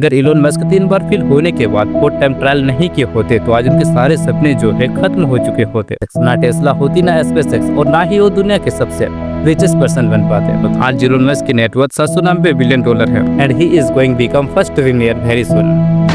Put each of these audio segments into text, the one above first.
अगर Elon Musk 3 बार fail होने के बाद वो टाइम ट्रायल नहीं किए होते तो आज उनके सारे सपने जो है खत्म हो चुके होते। ना टेस्ला होती, ना स्पेसएक्स, और ना ही वो दुनिया के सबसे रिचेस्ट पर्सन बन पाते। तो आज इलोन मस्क की नेटवर्थ $790 बिलियन है and he is going become first trillionaire very soon.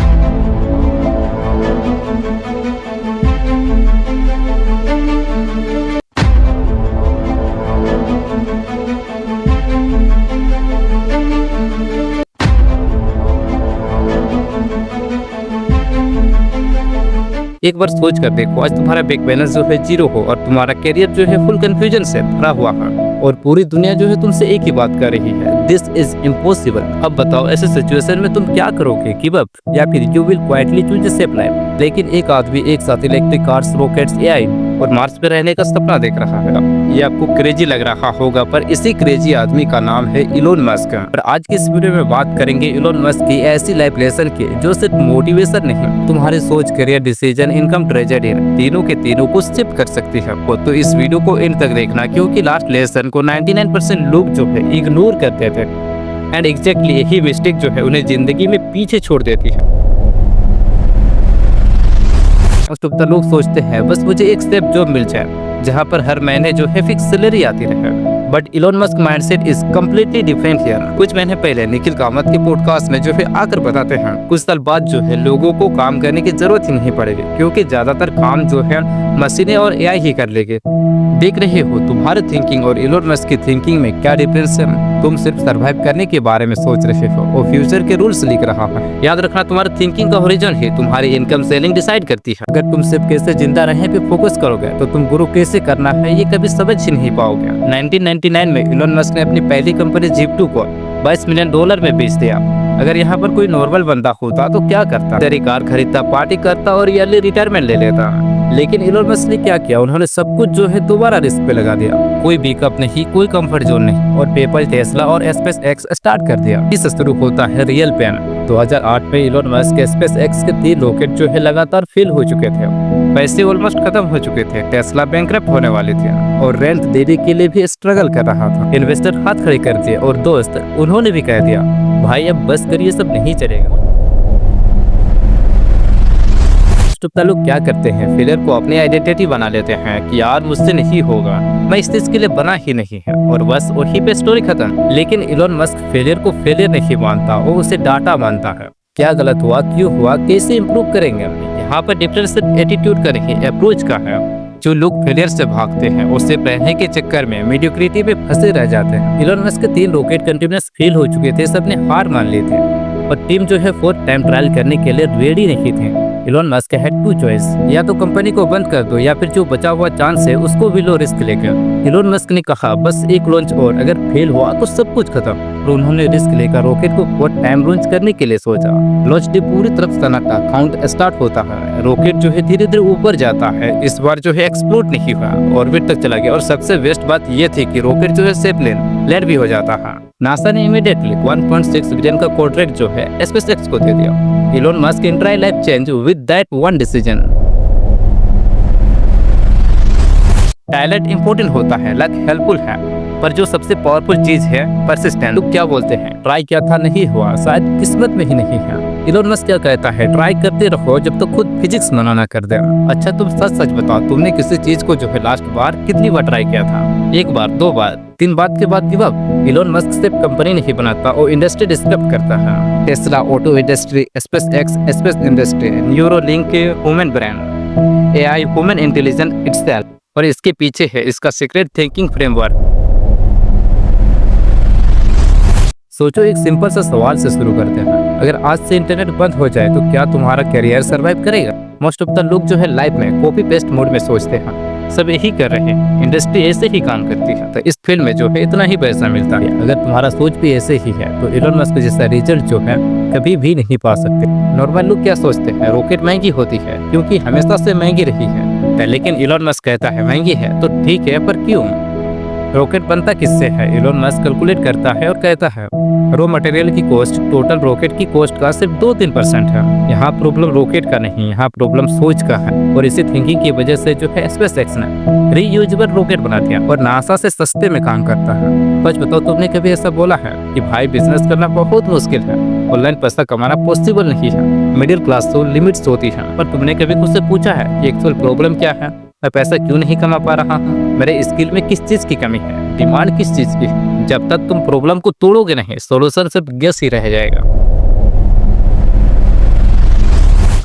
एक बार सोच कर देखो, आज तुम्हारा बैंक बैलेंस जो है 0 हो और तुम्हारा करियर जो है फुल कंफ्यूजन से भरा हुआ है और पूरी दुनिया जो है तुमसे एक ही बात कर रही है, दिस इज इम्पॉसिबल। अब बताओ ऐसे सिचुएशन में तुम क्या करोगे, गिव अप या फिर you will quietly choose a safe life. लेकिन एक आदमी एक साथ इलेक्ट्रिक कार्स, रॉकेट्स, एआई और मार्स पे रहने का सपना देख रहा है। ये आपको क्रेजी लग रहा होगा, पर इसी क्रेजी आदमी का नाम है इलोन मस्क। और आज की इस वीडियो में बात करेंगे इलोन मस्क की ऐसी लाइफ लेसन की जो सिर्फ मोटिवेशन नहीं, तुम्हारे सोच, करियर, डिसीजन, इनकम, ट्रेजेडी तीनों के तीनों को शिफ्ट कर सकती है। तो इस वीडियो को एंड तक देखना, क्योंकि लास्ट लेसन को 99% लोग जो है इग्नोर करते थे एंड एग्जैक्टली यही मिस्टेक जो है उन्हें जिंदगी में पीछे छोड़ देती है। तो लोग सोचते हैं बस मुझे एक स्टेप जॉब मिल जाए जहां पर हर महीने जो है फिक्स सैलरी आती रहे, but Elon Musk mindset is completely different here. कुछ महीने पहले निखिल कामत के पॉडकास्ट में जो है आकर बताते हैं कुछ साल बाद जो है लोगों को काम करने की जरूरत ही नहीं पड़ेगी, क्योंकि ज्यादातर काम जो है मशीनें और एआई ही कर लेंगे। देख रहे हो तुम्हारे थिंकिंग और इलोन मस्क की थिंकिंग में क्या डिफरेंस है। तुम सिर्फ सरवाइव करने के बारे में सोच रहे हो और फ्यूचर के रूल्स लिख रहा है। याद रखना, तुम्हारे थिंकिंग का ओरिजिन है तुम्हारी इनकम सेलिंग डिसाइड करती है। अगर तुम सिर्फ कैसे जिंदा रहने पे फोकस करोगे तो तुम ग्रो कैसे करना है ये कभी समझ ही नहीं पाओगे। 1999 में इलोन मस्क ने अपनी पहली कंपनी जीप2 को $22 मिलियन में बेच दिया। अगर यहाँ पर कोई नॉर्मल बंदा होता तो क्या करता, तेरी कार खरीदता, पार्टी करता और ईयरली रिटायरमेंट ले लेता। लेकिन इलोन मस्क ने क्या किया, उन्होंने सब कुछ जो है दोबारा रिस्क पे लगा दिया। कोई बैकअप नहीं, कोई कंफर्ट जोन नहीं, और पेपल, टेस्ला और स्पेसएक्स स्टार्ट कर दिया। इस शुरू होता है रियल पेन। 2008 में इलोन मस्क के स्पेसएक्स के 3 रॉकेट जो है लगातार फेल हो चुके थे, पैसे ऑलमोस्ट खत्म हो चुके थे, टेस्ला बैंकरप्ट होने वाली थी और रेंट देने के लिए भी स्ट्रगल कर रहा था। इन्वेस्टर हाथ खड़े कर दिए और दोस्त उन्होंने भी कह दिया भाई अब बस करिए, सब नहीं चलेगा। लोग क्या करते हैं, फेलियर को अपनी आइडेंटिटी बना लेते हैं कि यार मुझसे नहीं होगा, मैं इस चीज के लिए बना ही नहीं है, और बस वही पे स्टोरी खत्म। लेकिन इलोन मस्क फेलियर को फेलियर नहीं मानता, वो उसे डाटा मानता है। क्या गलत हुआ, क्यों हुआ, कैसे इम्प्रूव करेंगे। यहाँ पर डिफरेंस एटीट्यूड का नहीं, अप्रोच का है। जो लोग फेलियर से भागते हैं उससे बहने के चक्कर में मीडियोक्रिटी में फंसे रह जाते हैं। इलोन मस्क के 3 रॉकेट कंटिन्यूअस फेल हो चुके थे, सबने हार मान ली थी और टीम जो है 4th टाइम ट्रायल करने के लिए रेडी नहीं थी। इलोन मस्क हैड 2 चॉइस, या तो कंपनी को बंद कर दो या फिर जो बचा हुआ चांस है उसको भी लो रिस्क लेकर। इलोन मस्क ने कहा बस एक लॉन्च और, अगर फेल हुआ तो सब कुछ खत्म। तो उन्होंने रिस्क लेकर रॉकेट को 4th टाइम लॉन्च करने के लिए सोचा। लॉन्च डे पूरी तरफ सन्नाटा, काउंट स्टार्ट होता है, रॉकेट जो है धीरे धीरे ऊपर जाता है। इस बार जो है एक्सप्लोड नहीं हुआ, ऑर्बिट तक चला गया, और सबसे बेस्ट बात ये थी कि रॉकेट जो है सेफ लैंड भी हो जाता है। नासा ने इमीडिएटली 1.6 बिलियन का कॉन्ट्रैक्ट जो है स्पेसएक्स को दे दिया। Elon Musk entire life change with that one decision. Talent important होता है, लक हेल्पफुल है, पर जो सबसे पावरफुल चीज है परसिस्टेंट। लोग क्या बोलते हैं, ट्राई किया था नहीं हुआ, शायद किस्मत में ही नहीं है। इलोन मस्क क्या कहता है, ट्राई करते रहो जब तक तो खुद फिजिक्स मना ना कर दे। अच्छा तुम सच सच बताओ, तुमने किसी चीज को जो है लास्ट बार कितनी बार ट्राई किया था? 1 बार, 2 बार, 3 बार के बाद गिव अप। इलोन मस्क सिर्फ कंपनी नहीं बनाता, वो इंडस्ट्री डिस्टर्ब करता है। Tesla, auto industry, SpaceX, space industry, Neuralink के human brain, AI human intelligence itself, और इसके पीछे है इसका सीक्रेट थिंकिंग फ्रेमवर्क। सोचो, एक सिंपल सा सवाल से शुरू करते हैं, अगर आज से इंटरनेट बंद हो जाए तो क्या तुम्हारा करियर सरवाइव करेगा? मोस्ट ऑफ द लोग जो है लाइफ में कॉपी पेस्ट मोड में सोचते हैं, सब यही कर रहे हैं, इंडस्ट्री ऐसे ही काम करती है, तो इस फील्ड में जो है इतना ही पैसा मिलता है। अगर तुम्हारा सोच भी ऐसे ही है तो इलोन मस्क जैसा रिजल्ट जो है कभी भी नहीं पा सकते। नॉर्मल लोग क्या सोचते हैं, रॉकेट महंगी होती है क्योंकि हमेशा से महंगी रही है, लेकिन इलोन मस्क कहता है महंगी है तो ठीक है, पर क्यों? रॉकेट बनता किससे है? इलोन मस्क कैलकुलेट करता है और कहता है रॉ मटेरियल की कॉस्ट टोटल रॉकेट की कॉस्ट का सिर्फ 2-3% है। यहाँ प्रॉब्लम रॉकेट का नहीं, यहाँ प्रॉब्लम सोच का है। और इसी थिंकिंग की वजह से जो है स्पेसएक्स ने रीयूजेबल रॉकेट बना दिया और नासा से सस्ते में काम करता है। सच बताओ, तुमने कभी ऐसा बोला है कि भाई बिजनेस करना बहुत मुश्किल है, ऑनलाइन पैसा कमाना पॉसिबल नहीं है, मिडिल क्लास तो लिमिट्स होती है? पर तुमने कभी खुद से पूछा है कि एक्चुअल प्रॉब्लम क्या है? मैं पैसा क्यों नहीं कमा पा रहा हूँ? मेरे स्किल में किस चीज की कमी है? डिमांड किस चीज की है? जब तक तुम प्रॉब्लम को तोड़ोगे नहीं, सॉल्यूशन सिर्फ गेस ही रह जाएगा।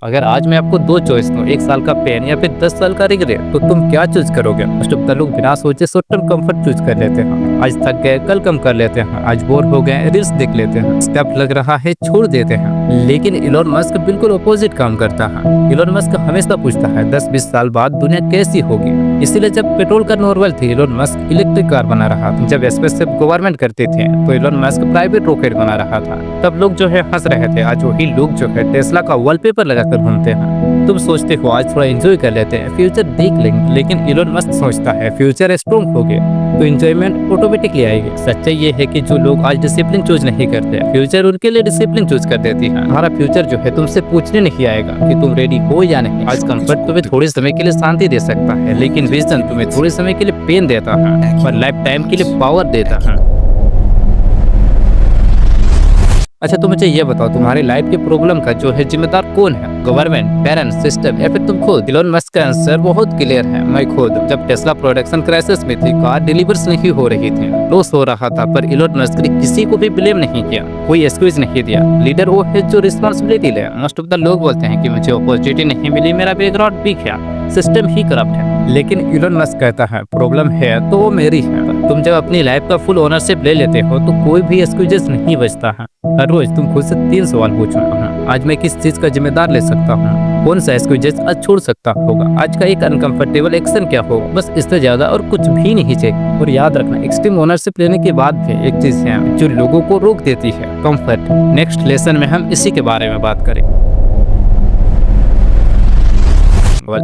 अगर आज मैं आपको 2 चॉइस दूं, 1 साल का पेन या फिर 10 साल का रिग्रेट, तो तुम क्या चूज करोगे? मोस्ट ऑफ द लोग बिना सोचे शॉर्ट टर्म कंफर्ट चूज कर लेते हैं। आज थक गए कल कम कर लेते हैं, आज बोर हो गए रील्स देख लेते हैं, स्टेप लग रहा है छोड़ देते हैं। लेकिन इलोन मस्क बिल्कुल अपोजिट काम करता है। इलोन मस्क हमेशा पूछता है 10-20 साल बाद दुनिया कैसी होगी। इसीलिए जब पेट्रोल का नॉर्मल थी, इलोन मस्क इलेक्ट्रिक कार बना रहा था। जब स्पेसशिप गवर्नमेंट करते थे, तो इलोन मस्क प्राइवेट रॉकेट बना रहा था। तब लोग जो है हंस रहे थे। आज वही लोग जो है टेस्ला का वॉलपेपर लगाकर घूमते हैं। तुम सोचते हो आज थोड़ा एंजॉय कर लेते हैं, फ्यूचर देख लेंगे, लेकिन इलोन मस्क सोचता है फ्यूचर स्ट्रॉन्ग हो गया तो एंजॉयमेंट ऑटोमेटिकली आएगी। सच्चाई ये है कि जो लोग आज डिसिप्लिन चूज नहीं करते, फ्यूचर उनके लिए डिसिप्लिन चूज कर देती है। हमारा फ्यूचर जो है तुमसे पूछने नहीं आएगा कि तुम रेडी हो या नहीं। आज कंफर्ट तुम्हें थोड़े समय के लिए शांति दे सकता है, लेकिन विजन तुम्हें थोड़े समय के लिए पेन देता है और लाइफ टाइम के लिए पावर देता है। अच्छा, तो मुझे ये बताओ, तुम्हारी लाइफ की प्रॉब्लम का जो है जिम्मेदार कौन है? गवर्नमेंट, पेरेंट्स, सिस्टम या फिर तुम खुद? इलोन मस्क का आंसर बहुत क्लियर है, मैं खुद। जब टेस्ला प्रोडक्शन क्राइसिस में थी, कार डिलीवर्स नहीं हो रही थी, लॉस हो रहा था, पर इलोन मस्क ने किसी को भी ब्लेम नहीं किया, कोई एक्सक्यूज नहीं दिया। लीडर वो है जो रिस्पॉन्सिबिलिटी ले। मोस्ट ऑफ द लोग बोलते हैं कि मुझे अपॉर्चुनिटी नहीं मिली, मेरा बैकग्राउंड वीक है, सिस्टम ही करप्ट है। लेकिन इलोन मस्क कहता है प्रॉब्लम है तो वो मेरी है। तुम जब अपनी लाइफ का फुल ओनरशिप ले लेते हो तो कोई भी एक्सक्यूजेस नहीं बचता है। हर रोज तुम खुद से 3 सवाल पूछो, आज मैं किस चीज का जिम्मेदार ले सकता हूँ? कौन सा एक्सक्यूजेस आज छोड़ सकता होगा? आज का एक अनकंफर्टेबल एक्शन क्या होगा? बस इससे ज्यादा और कुछ भी नहीं चाहिए। और याद रखना, एक्सट्रीम ओनरशिप लेने के बाद भी एक चीज है जो लोगों को रोक देती है, कंफर्ट। नेक्स्ट लेसन में हम इसी के बारे में बात करेंगे।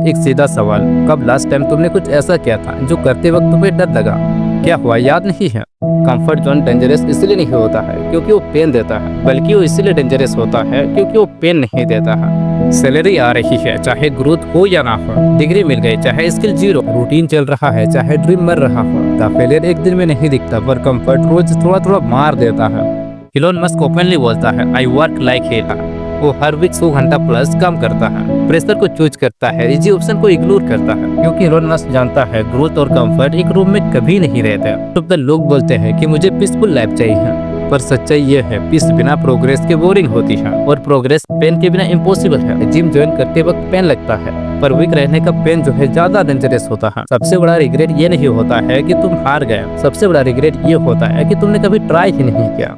एक सीधा सवाल, कब लास्ट टाइम तुमने कुछ ऐसा किया था जो करते वक्त तुम्हें डर लगा? क्या हुआ, याद नहीं है? कंफर्ट जोन डेंजरस इसलिए नहीं होता है क्योंकि वो पेन देता है, बल्कि वो इसलिए डेंजरस होता है क्योंकि वो पेन नहीं देता है। सैलरी आ रही है चाहे ग्रोथ हो या ना हो, डिग्री मिल गई चाहे स्किल जीरो, रूटीन चल रहा है चाहे ड्रीम मर रहा हो। द फेलियर एक दिन में नहीं दिखता, पर कंफर्ट रोज थोड़ा थोड़ा मार देता है। इलोन मस्क ओपनली बोलता है आई वर्क लाइक हेल। वो हर वीक 100 घंटा प्लस काम करता है, प्रेशर को चूज करता है, इजी ऑप्शन को इग्नोर करता है, क्योंकि इलोन मस्क जानता है ग्रोथ और कंफर्ट एक रूम में कभी नहीं रहते। तो लोग बोलते हैं कि मुझे पीसफुल लाइफ चाहिए, पर सच्चाई ये है पीस बिना प्रोग्रेस के बोरिंग होती है और प्रोग्रेस पेन के बिना इम्पॉसिबल है। जिम ज्वाइन करते वक्त पेन लगता है, पर वीक रहने का पेन जो है ज्यादा डेंजरस होता है। सबसे बड़ा रिग्रेट ये नहीं होता है कि तुम हार गए, सबसे बड़ा रिग्रेट ये होता है कि तुमने कभी ट्राई ही नहीं किया।